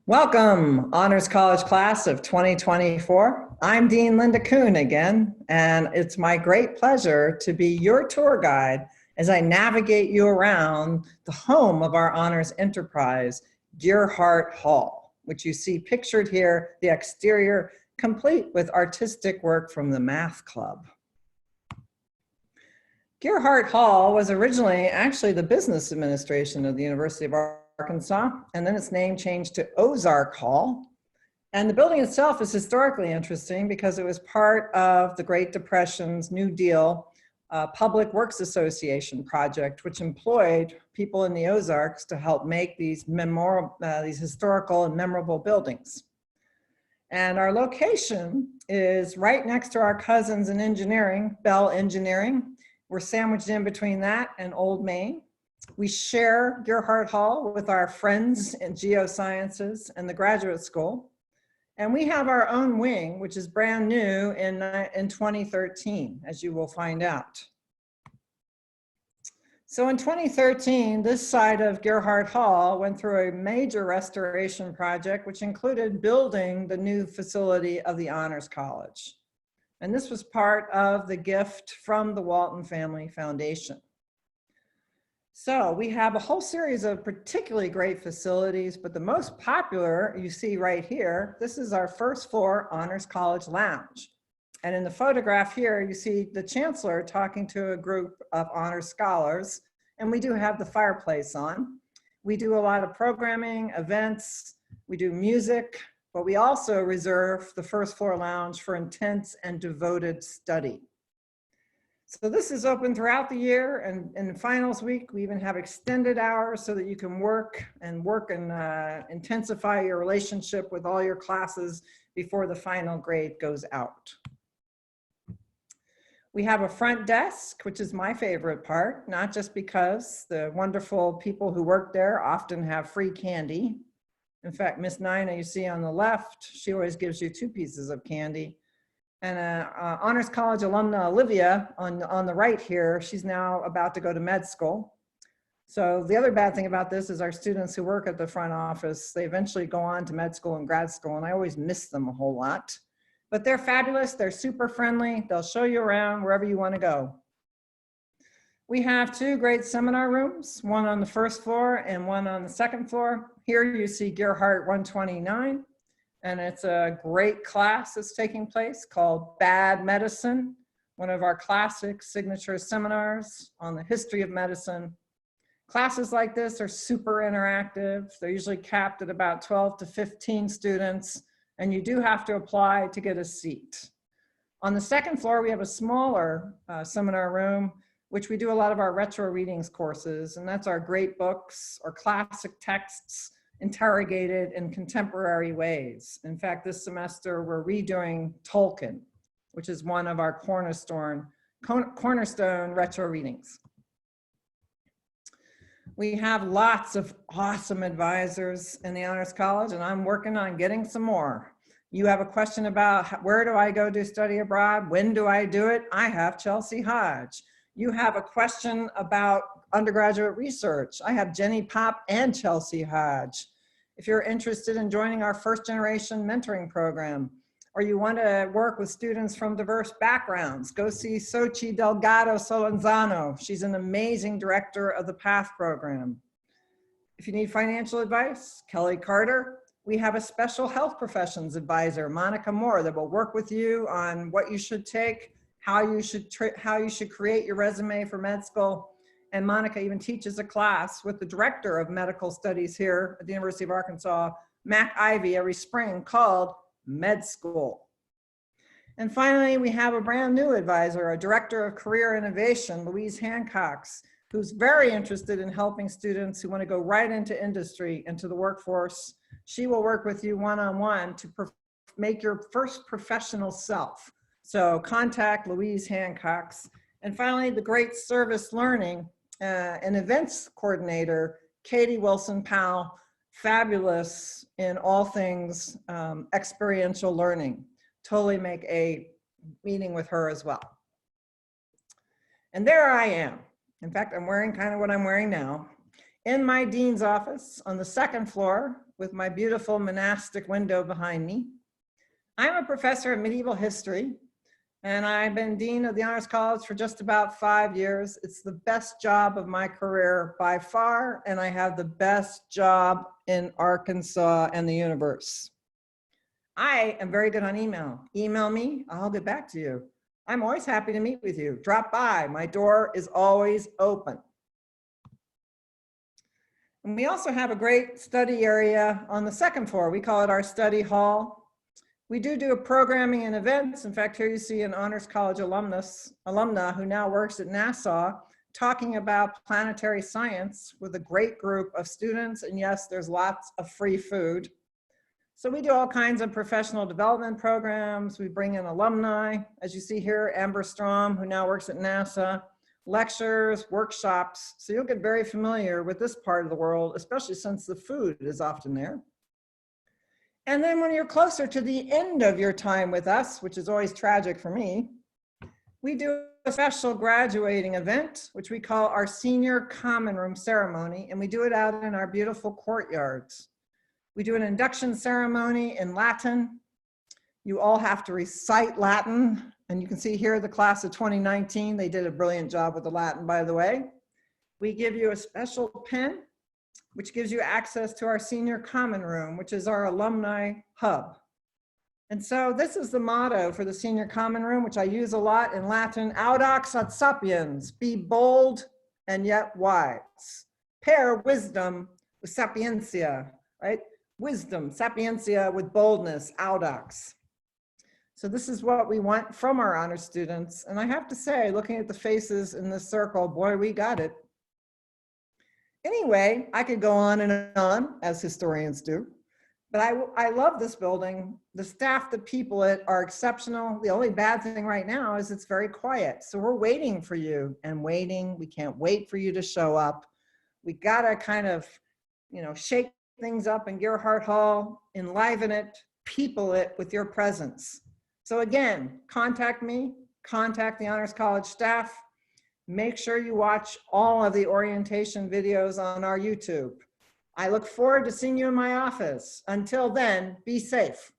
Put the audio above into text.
Welcome, Honors College class of 2024. I'm Dean Linda Coon again, and it's my great pleasure to be your tour guide as I navigate you around the home of our honors enterprise, Gearhart Hall, which you see pictured here, the exterior, complete with artistic work from the Math Club. Gearhart Hall was originally actually the business administration of the University of Arkansas, and then its name changed to Ozark Hall. And the building itself is historically interesting because it was part of the Great Depression's New Deal Public Works Association project, which employed people in the Ozarks to help make these historical and memorable buildings. And our location is right next to our cousins in engineering, Bell Engineering. We're sandwiched in between that and Old Main. We share Gearhart Hall with our friends in geosciences and the graduate school. And we have our own wing, which is brand new in 2013, as you will find out. So in 2013, this side of Gearhart Hall went through a major restoration project, which included building the new facility of the Honors College. And this was part of the gift from the Walton Family Foundation. So we have a whole series of particularly great facilities, but the most popular you see right here, this is our first floor Honors College Lounge. And in the photograph here, you see the chancellor talking to a group of honors scholars, and we do have the fireplace on. We do a lot of programming, events, we do music, but we also reserve the first floor lounge for intense and devoted study. So this is open throughout the year, and in finals week, we even have extended hours so that you can work and intensify your relationship with all your classes before the final grade goes out. We have a front desk, which is my favorite part, not just because the wonderful people who work there often have free candy. In fact, Miss Nina, you see on the left, she always gives you 2 pieces of candy. And Honors College alumna Olivia on the right here, she's now about to go to med school. So the other bad thing about this is our students who work at the front office, they eventually go on to med school and grad school, and I always miss them a whole lot. But they're fabulous, they're super friendly, they'll show you around wherever you want to go. We have 2 great seminar rooms, one on the first floor and one on the second floor. Here you see Gearhart 129, and it's a great class that's taking place called Bad Medicine, one of our classic signature seminars on the history of medicine. Classes like this are super interactive. They're usually capped at about 12 to 15 students, and you do have to apply to get a seat. On the second floor, we have a smaller seminar room, which we do a lot of our retro readings courses, and that's our great books or classic texts interrogated in contemporary ways. In fact, this semester we're redoing Tolkien, which is one of our cornerstone retro readings. We have lots of awesome advisors in the Honors College, and I'm working on getting some more. You have a question about where do I go do study abroad? When do I do it? I have Chelsea Hodge. You have a question about undergraduate research. I have Jenny Pop and Chelsea Hodge. If you're interested in joining our first generation mentoring program, or you want to work with students from diverse backgrounds, go see Xochitl Delgado Solenzano. She's an amazing director of the PATH program. If you need financial advice, Kelly Carter. We have a special health professions advisor, Monica Moore, that will work with you on what you should take, how you should create your resume for med school. And Monica even teaches a class with the director of medical studies here at the University of Arkansas, Mac Ivy, every spring called Med School. And finally, we have a brand new advisor, a director of career innovation, Louise Hancox, who's very interested in helping students who want to go right into industry, into the workforce. She will work with you one-on-one to make your first professional self. So contact Louise Hancox. And finally, the great service learning and events coordinator, Katie Wilson-Powell, fabulous in all things experiential learning. Totally make a meeting with her as well. And there I am. In fact, I'm wearing kind of what I'm wearing now. In my dean's office on the second floor, with my beautiful monastic window behind me. I'm a professor of medieval history, and I've been dean of the Honors College for just about 5 years. It's the best job of my career by far, and I have the best job in Arkansas and the universe. I am very good on email. Email me, I'll get back to you. I'm always happy to meet with you. Drop by, my door is always open. And we also have a great study area on the second floor. We call it our study hall. We do programming and events. In fact, here you see an Honors College alumna who now works at NASA talking about planetary science with a great group of students. And yes, there's lots of free food. So we do all kinds of professional development programs. We bring in alumni, as you see here, Amber Strom, who now works at NASA, lectures, workshops. So you'll get very familiar with this part of the world, especially since the food is often there. And then when you're closer to the end of your time with us, which is always tragic for me, we do a special graduating event, which we call our senior common room ceremony, and we do it out in our beautiful courtyards. We do an induction ceremony in Latin. You all have to recite Latin, and you can see here the class of 2019, they did a brilliant job with the Latin, by the way. We give you a special pen, which gives you access to our senior common room, which is our alumni hub. And so this is the motto for the senior common room, which I use a lot in Latin: audax ad sapiens, be bold and yet wise. Pair wisdom with sapientia, right? Wisdom, sapientia with boldness, audax. So this is what we want from our honor students. And I have to say, looking at the faces in this circle, boy, we got it. Anyway, I could go on and on, as historians do, but I love this building. The staff, the people are exceptional. The only bad thing right now is it's very quiet. So we're waiting for you and waiting. We can't wait for you to show up. We gotta kind of, shake things up in Gearhart Hall, enliven it, people it with your presence. So again, contact me, contact the Honors College staff. Make sure you watch all of the orientation videos on our YouTube. I look forward to seeing you in my office. Until then, be safe.